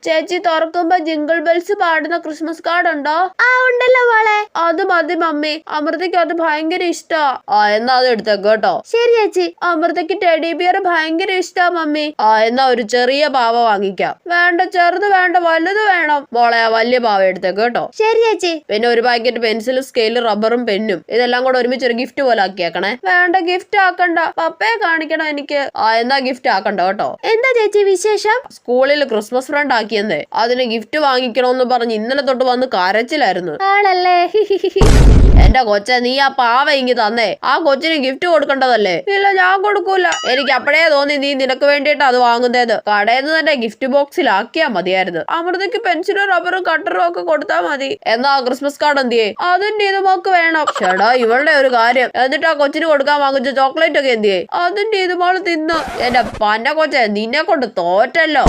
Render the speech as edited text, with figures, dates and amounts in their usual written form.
ചേച്ചി തുറക്കുമ്പോ jingle bells പാടുന്ന ക്രിസ്മസ് കാർഡ് ഉണ്ടോ? ആ ഉണ്ടല്ലോ മോളെ. അത് മതി മമ്മി, അമൃതയ്ക്ക് അത് ഭയങ്കര ഇഷ്ടാ. എന്നാ അത് എടുത്തേക്ക് കേട്ടോ. ശരി ചേച്ചി. അമൃതയ്ക്ക് ടെഡി ബിയർ ഭയങ്കര ഇഷ്ടാ മമ്മി. എന്നാ ഒരു ചെറിയ പാവ വാങ്ങിക്കാം. വേണ്ട ചെറുത് വേണ്ട, വലുത് വേണം. മോളെ ആ വലിയ പാവ എടുത്തേക്ക് കേട്ടോ. ശരി ചേച്ചി. പിന്നെ ഒരു പാക്കറ്റ് പെൻസിൽ, സ്കെയില്, റബ്ബറും പെന്നും ഇതെല്ലാം കൂടെ ഒരുമിച്ച് ഒരു ഗിഫ്റ്റ് പോലെ ആക്കിയേക്കണേ. വേണ്ട ഗിഫ്റ്റ് ആക്കണ്ട, പപ്പയെ കാണിക്കണം എനിക്ക്. എന്നാ ഗിഫ്റ്റ് ആക്കണ്ട കേട്ടോ. എന്താ ചേച്ചി വിശേഷം? സ്കൂളിൽ ക്രിസ്മസ് ഫ്രണ്ട് ആക്കിയെന്നേ, അതിന് ഗിഫ്റ്റ് വാങ്ങിക്കണോന്ന് പറഞ്ഞ് ഇന്നലെ തൊട്ട് വന്ന് കരച്ചിലായിരുന്നു. ആണല്ലേ? എന്റെ കൊച്ചെ, നീ ആ പാവ ഇങ്ങി തന്നേ. ആ കൊച്ചിന് ഗിഫ്റ്റ് കൊടുക്കേണ്ടതല്ലേ? ഇല്ല ഞാൻ കൊടുക്കൂല. എനിക്ക് അപ്പഴേ തോന്നി നീ നിനക്ക് വേണ്ടിയിട്ട് അത് വാങ്ങുന്നേന്ന്. കടയിൽ നിന്ന് തന്നെ ഗിഫ്റ്റ് ബോക്സിലാക്കിയാ മതിയായിരുന്നു. അമൃതയ്ക്ക് പെൻസിലും റബ്ബറും കട്ടറും ഒക്കെ കൊടുത്താ മതി. എന്നാ ക്രിസ്മസ് കാർഡ് എന്തിയേ? അതും നീതുമോക്ക് വേണം. ചേടാ ഇവളുടെ ഒരു കാര്യം. എന്നിട്ട് ആ കൊച്ചിന് കൊടുക്കാൻ വാങ്ങിച്ച ചോക്ലേറ്റ് ഒക്കെ എന്തിയേ? അതും നീതുമോള് തിന്നു. എന്റെ പന്ന കൊച്ചെ, നിന്നെ കൊണ്ട് തോറ്റല്ലോ.